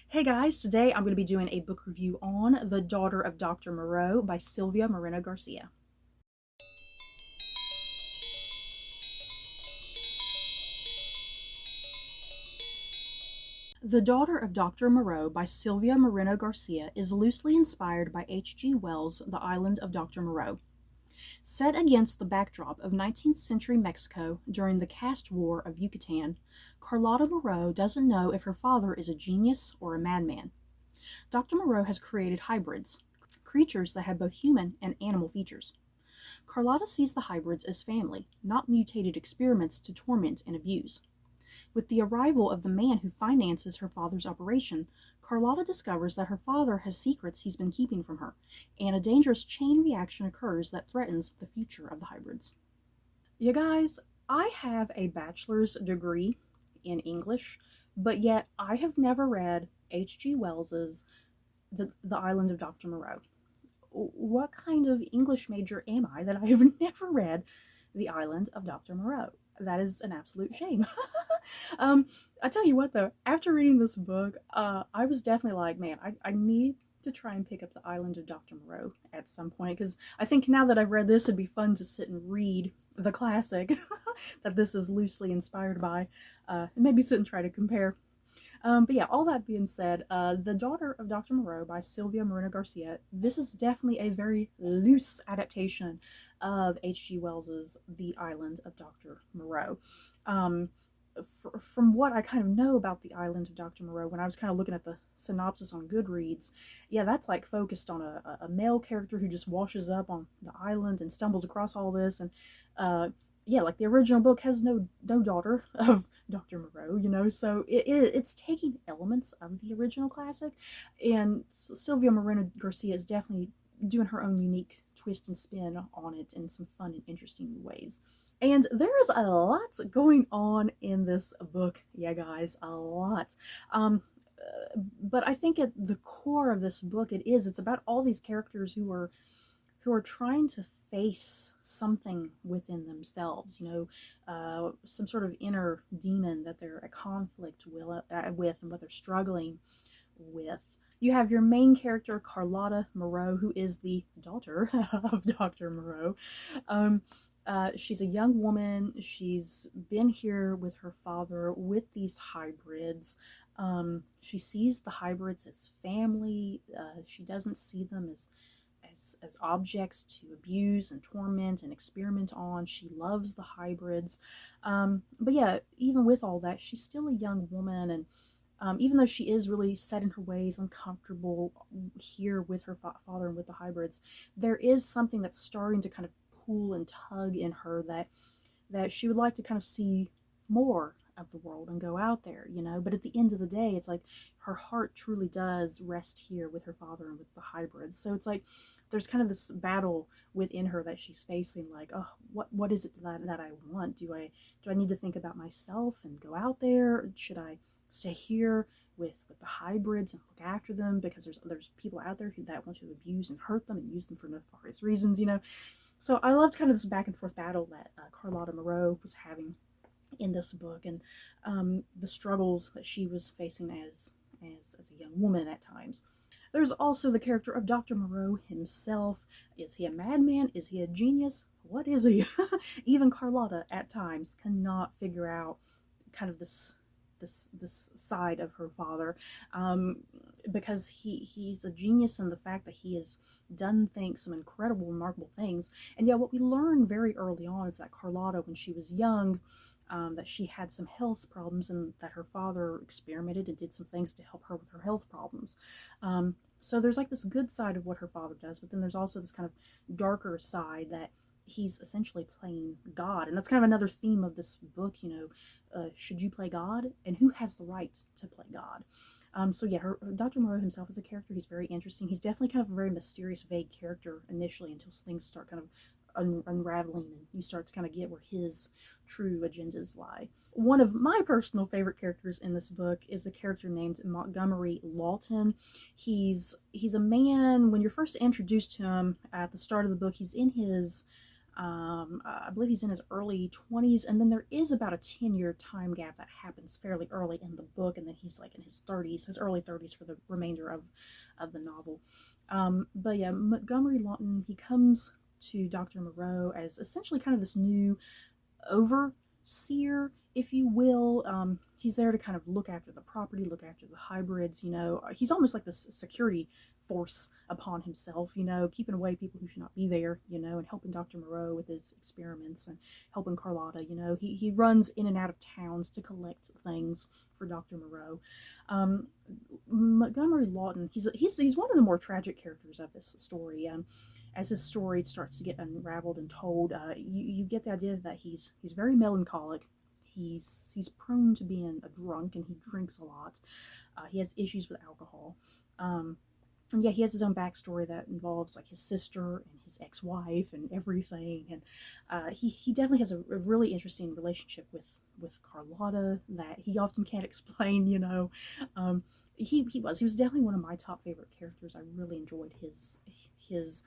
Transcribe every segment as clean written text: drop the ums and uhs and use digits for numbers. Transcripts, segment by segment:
Hey guys, today I'm going to be doing a book review on The Daughter of Dr. Moreau by Silvia Moreno-Garcia. The Daughter of Dr. Moreau by Silvia Moreno-Garcia is loosely inspired by H.G. Wells' The Island of Dr. Moreau. Set against the backdrop of 19th century Mexico during the caste war of Yucatan, Carlotta Moreau doesn't know if her father is a genius or a madman. Dr. Moreau has created hybrids, creatures that have both human and animal features. Carlotta sees the hybrids as family, not mutated experiments to torment and abuse. With the arrival of the man who finances her father's operation, Carlotta discovers that her father has secrets he's been keeping from her, and a dangerous chain reaction occurs that threatens the future of the hybrids. You guys, I have a bachelor's degree in English, but yet I have never read H.G. Wells's the Island of Dr. Moreau. What kind of English major am I that I have never read The Island of Dr. Moreau? That is an absolute shame. I tell you what though, after reading this book, I was definitely like, man, I need to try and pick up The Island of Dr. Moreau at some point, because I think now that I've read this, it'd be fun to sit and read the classic that this is loosely inspired by, and maybe sit and try to compare. But yeah, all that being said, The Daughter of Dr. Moreau by Silvia Moreno-Garcia, this is definitely a very loose adaptation of H.G. Wells's The Island of Dr. Moreau. From what I kind of know about The Island of Dr. Moreau, when I was kind of looking at the synopsis on Goodreads, yeah, that's like focused on a male character who just washes up on the island and stumbles across all this, and yeah, like the original book has no daughter of Dr. Moreau, so it's taking elements of the original classic, and Silvia Moreno-Garcia is definitely doing her own unique twist and spin on it in some fun and interesting ways. And there is a lot going on in this book, yeah, guys, a lot. But I think at the core of this book, it's about all these characters who are trying to face something within themselves, some sort of inner demon that they're at conflict with and what they're struggling with. You have your main character, Carlotta Moreau, who is the daughter of Dr. Moreau. She's a young woman. She's been here with her father with these hybrids. She sees the hybrids as family. She doesn't see them as objects to abuse and torment and experiment on. She loves the hybrids. But yeah, even with all that, she's still a young woman, and even though she is really set in her ways, uncomfortable here with her father and with the hybrids, there is something that's starting to kind of pull and tug in her that she would like to kind of see more of the world and go out there, But at the end of the day, it's like her heart truly does rest here with her father and with the hybrids. So it's like there's kind of this battle within her that she's facing, like, oh, what is it that I want? Do I need to think about myself and go out there? Should I stay here with the hybrids and look after them, because there's people out there that want to abuse and hurt them and use them for nefarious reasons, So I loved kind of this back and forth battle that Carlotta Moreau was having in this book, and the struggles that she was facing as a young woman at times. There's also the character of Dr. Moreau himself. Is he a madman? Is he a genius? What is he? Even Carlotta at times cannot figure out kind of this side of her father, because he's a genius in the fact that he has done some incredible, remarkable things. And yeah, what we learn very early on is that Carlotta, when she was young, that she had some health problems, and that her father experimented and did some things to help her with her health problems. So there's like this good side of what her father does, but then there's also this kind of darker side that he's essentially playing God. And that's kind of another theme of this book, should you play God? And who has the right to play God? So yeah, Dr. Moreau himself is a character. He's very interesting. He's definitely kind of a very mysterious, vague character initially, until things start kind of unraveling and you start to kind of get where his true agendas lie. One of my personal favorite characters in this book is a character named Montgomery Lawton. He's a man, when you're first introduced to him at the start of the book, he's in his I believe he's in his early 20s, and then there is about a 10-year time gap that happens fairly early in the book, and then he's like in his 30s, his early 30s for the remainder of the novel. But yeah, Montgomery Lawton, he comes to Dr. Moreau as essentially kind of this new overseer, if you will. He's there to kind of look after the property, look after the hybrids. He's almost like this security force upon himself, keeping away people who should not be there, and helping Dr. Moreau with his experiments and helping Carlotta. He runs in and out of towns to collect things for Dr. Moreau. Montgomery Lawton, he's one of the more tragic characters of this story. As his story starts to get unraveled and told, you get the idea that he's very melancholic. He's prone to being a drunk, and he drinks a lot. He has issues with alcohol. And yeah, he has his own backstory that involves like his sister and his ex-wife and everything. And he definitely has a really interesting relationship with Carlotta that he often can't explain. He was definitely one of my top favorite characters. I really enjoyed his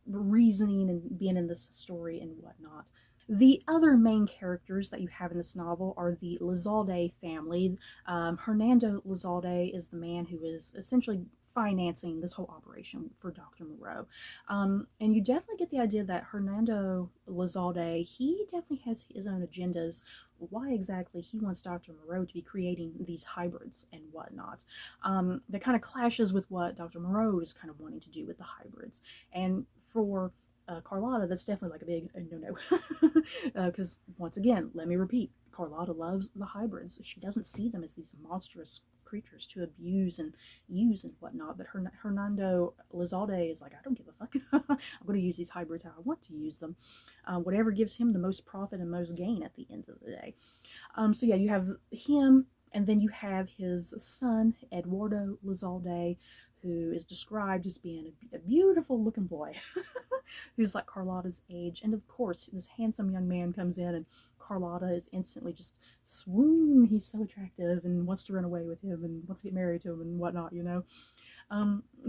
reasoning and being in this story and whatnot. The other main characters that you have in this novel are the Lizalde family. Hernando Lizalde is the man who is essentially financing this whole operation for Dr. Moreau. And you definitely get the idea that Hernando Lizalde, he definitely has his own agendas, why exactly he wants Dr. Moreau to be creating these hybrids and whatnot. That kind of clashes with what Dr. Moreau is kind of wanting to do with the hybrids. And for Carlotta, that's definitely like a big no-no. Because once again, let me repeat, Carlotta loves the hybrids. She doesn't see them as these monstrous creatures to abuse and use and whatnot. But Hernando Lizalde is like, I don't give a fuck. I'm going to use these hybrids how I want to use them. Whatever gives him the most profit and most gain at the end of the day. So yeah, you have him, and then you have his son, Eduardo Lizalde, who is described as being a beautiful looking boy who's like Carlotta's age. And of course, this handsome young man comes in, and Carlotta is instantly just swoon. He's so attractive and wants to run away with him and wants to get married to him and whatnot,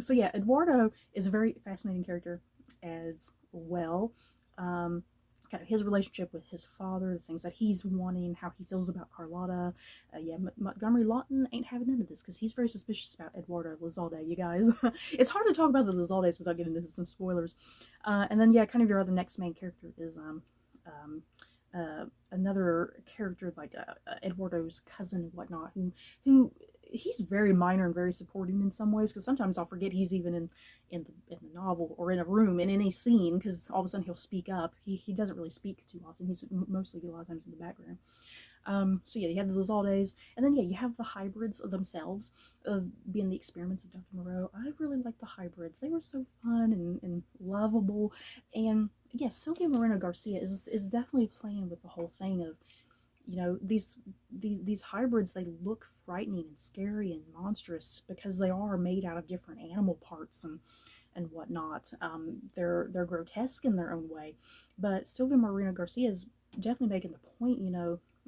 So yeah, Eduardo is a very fascinating character as well. Kind of his relationship with his father, the things that he's wanting, how he feels about Carlotta. Yeah, Montgomery Lawton ain't having none of this because he's very suspicious about Eduardo Lizalde, you guys. It's hard to talk about the Lizaldes without getting into some spoilers. And then, yeah, kind of your other next main character is another character like Eduardo's cousin and whatnot, who he's very minor and very supporting in some ways, because sometimes I'll forget he's even in the novel or in a room in any scene, because all of a sudden he'll speak up. He doesn't really speak too often. He's mostly a lot of times in the background. So yeah, you have the Lizaldes, and then yeah, you have the hybrids themselves, being the experiments of Dr. Moreau. I really like the hybrids. They were so fun and lovable, and yes, Silvia Moreno-Garcia is definitely playing with the whole thing of, these hybrids, they look frightening and scary and monstrous because they are made out of different animal parts and whatnot. They're grotesque in their own way, but Silvia Moreno-Garcia is definitely making the point,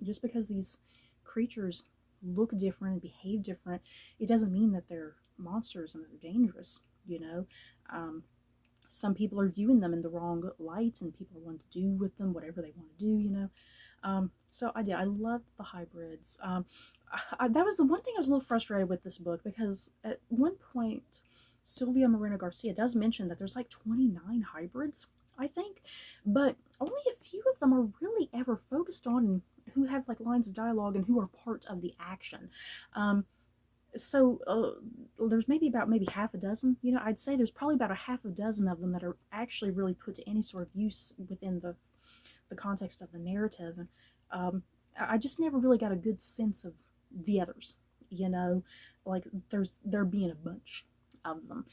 just because these creatures look different and behave different, it doesn't mean that they're monsters and they're dangerous. Some people are viewing them in the wrong light, and people want to do with them whatever they want to do. So I loved the hybrids. That was the one thing I was a little frustrated with this book, because at one point Silvia Moreno-Garcia does mention that there's like 29 hybrids, I think, but only a few of them are really ever focused on and who have like lines of dialogue and who are part of the action. So there's maybe half a dozen. I'd say there's probably about a half a dozen of them that are actually really put to any sort of use within the context of the narrative. And I just never really got a good sense of the others, like there being a bunch of them.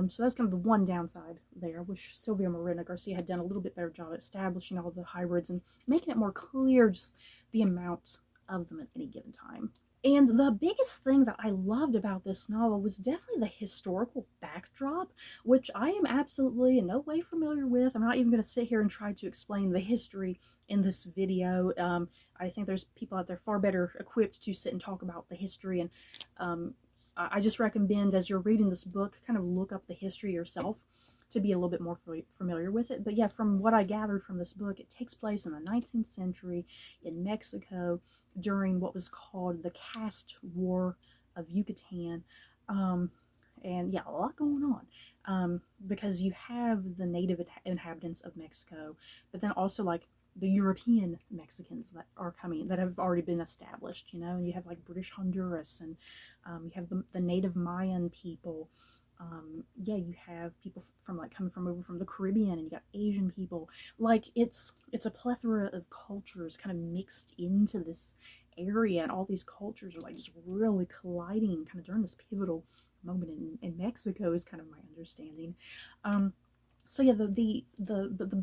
So that's kind of the one downside there. I wish Silvia Moreno-Garcia had done a little bit better job at establishing all the hybrids and making it more clear just the amount of them at any given time. And the biggest thing that I loved about this novel was definitely the historical backdrop, which I am absolutely in no way familiar with. I'm not even going to sit here and try to explain the history in this video. I think there's people out there far better equipped to sit and talk about the history, and I just recommend, as you're reading this book, kind of look up the history yourself to be a little bit more familiar with it. But yeah, from what I gathered from this book, it takes place in the 19th century in Mexico during what was called the Caste War of Yucatan. And yeah, a lot going on. Because you have the native inhabitants of Mexico, but then also like the European Mexicans that are coming, that have already been established, you know, and you have like British Honduras, and you have the native Mayan people. Yeah, you have people from like coming from over from the Caribbean, and you got Asian people. Like it's a plethora of cultures kind of mixed into this area, and all these cultures are like just really colliding kind of during this pivotal moment in Mexico, is kind of my understanding. So yeah, the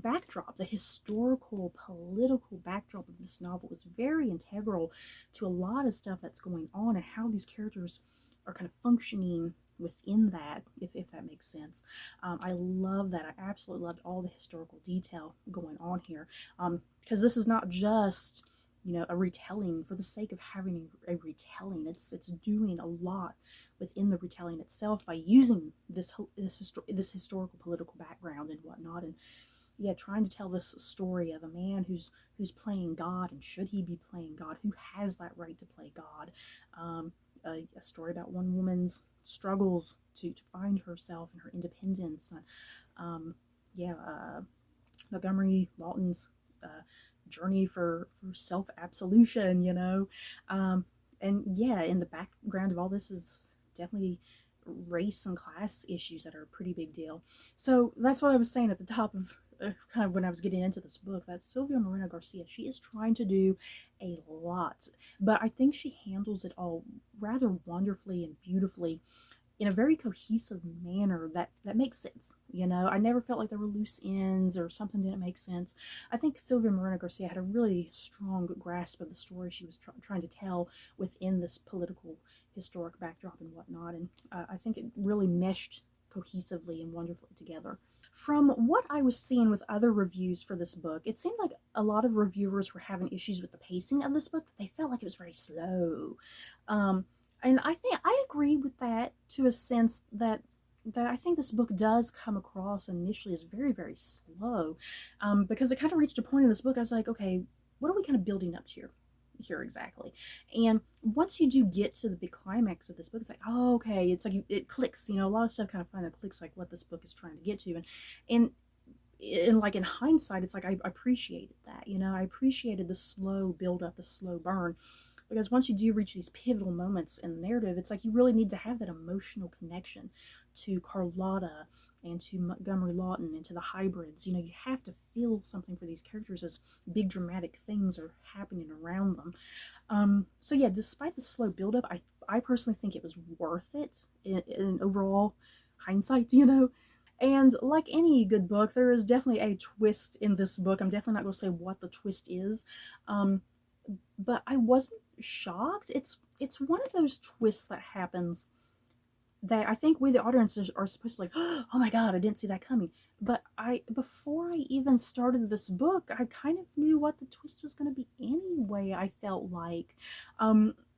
backdrop, the historical political backdrop of this novel is very integral to a lot of stuff that's going on, and how these characters are kind of functioning within that, if that makes sense. I love that. I absolutely loved all the historical detail going on here, because this is not just, you know, a retelling for the sake of having a retelling. It's doing a lot within the retelling itself by using this historical political background and whatnot, and yeah, trying to tell this story of a man who's playing God, and should he be playing God? Who has that right to play God? A story about one woman's struggles to find herself and her independence. Montgomery Lawton's journey for self-absolution, you know. And yeah, in the background of all this is definitely race and class issues that are a pretty big deal. So that's what I was saying at the top of kind of when I was getting into this book, that Silvia Moreno-Garcia, she is trying to do a lot, but I think she handles it all rather wonderfully and beautifully in a very cohesive manner that makes sense. You know, I never felt like there were loose ends or something didn't make sense. I think Silvia Moreno-Garcia had a really strong grasp of the story she was trying to tell within this political historic backdrop and whatnot, and I think it really meshed cohesively and wonderfully together. From what I was seeing with other reviews for this book, it seemed like a lot of reviewers were having issues with the pacing of this book, that they felt like it was very slow. And I think I agree with that, to a sense that I think this book does come across initially as very, very slow, because it kind of reached a point in this book I was like, okay, what are we kind of building up to here exactly? And once you do get to the big climax of this book, it's like, oh, okay, it's like it clicks, you know. A lot of stuff kind of finally clicks, like what this book is trying to get to, and like in hindsight, it's like I appreciated that, you know. I appreciated the slow build up, the slow burn, because once you do reach these pivotal moments in the narrative, it's like you really need to have that emotional connection to Carlotta and to Montgomery Lawton and to the hybrids. You know, you have to feel something for these characters as big dramatic things are happening around them. So yeah, despite the slow buildup, I personally think it was worth it in overall hindsight, you know. And like any good book, there is definitely a twist in this book. I'm definitely not going to say what the twist is. But I wasn't shocked. It's one of those twists that happens that I think we, the audience, are supposed to be like, oh my god, I didn't see that coming. But before I even started this book, I kind of knew what the twist was going to be anyway, I felt like.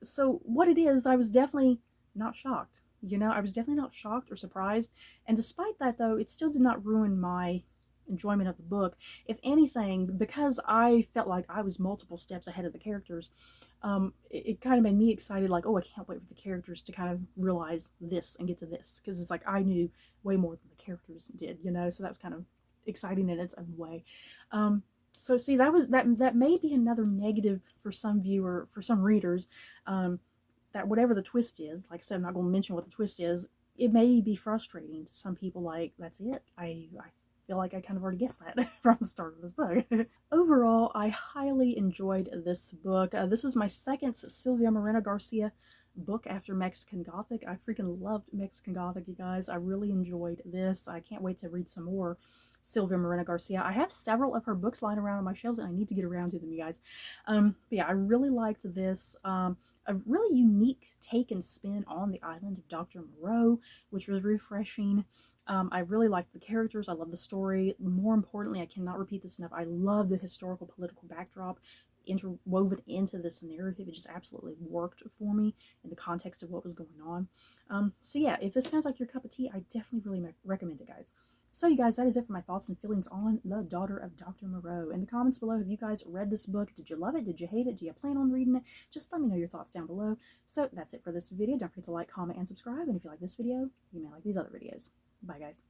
So what it is, I was definitely not shocked. You know, I was definitely not shocked or surprised. And despite that, though, it still did not ruin my enjoyment of the book. If anything, because I felt like I was multiple steps ahead of the characters, it kind of made me excited, like, oh, I can't wait for the characters to kind of realize this and get to this, because it's like I knew way more than the characters did, you know. So that was kind of exciting in its own way. So see, that may be another negative for some readers, that whatever the twist is, like I said, I'm not going to mention what the twist is, it may be frustrating to some people. Like, that's it, I feel like I kind of already guessed that from the start of this book. Overall, I highly enjoyed this book. This is my second Silvia Moreno-Garcia book after Mexican Gothic. I freaking loved Mexican Gothic, you guys. I really enjoyed this. I can't wait to read some more Silvia Moreno-Garcia. I have several of her books lying around on my shelves, and I need to get around to them, you guys. But yeah, I really liked this. A really unique take and spin on the island of Dr. Moreau, which was refreshing. I really liked the characters. I love the story. More importantly, I cannot repeat this enough, I love the historical political backdrop interwoven into this narrative. It just absolutely worked for me in the context of what was going on. So yeah, if this sounds like your cup of tea, I definitely really recommend it, guys. So you guys, that is it for my thoughts and feelings on The Daughter of Dr. Moreau. In the comments below, have you guys read this book? Did you love it? Did you hate it? Do you plan on reading it? Just let me know your thoughts down below. So that's it for this video. Don't forget to like, comment, and subscribe. And if you like this video, you may like these other videos. Bye guys.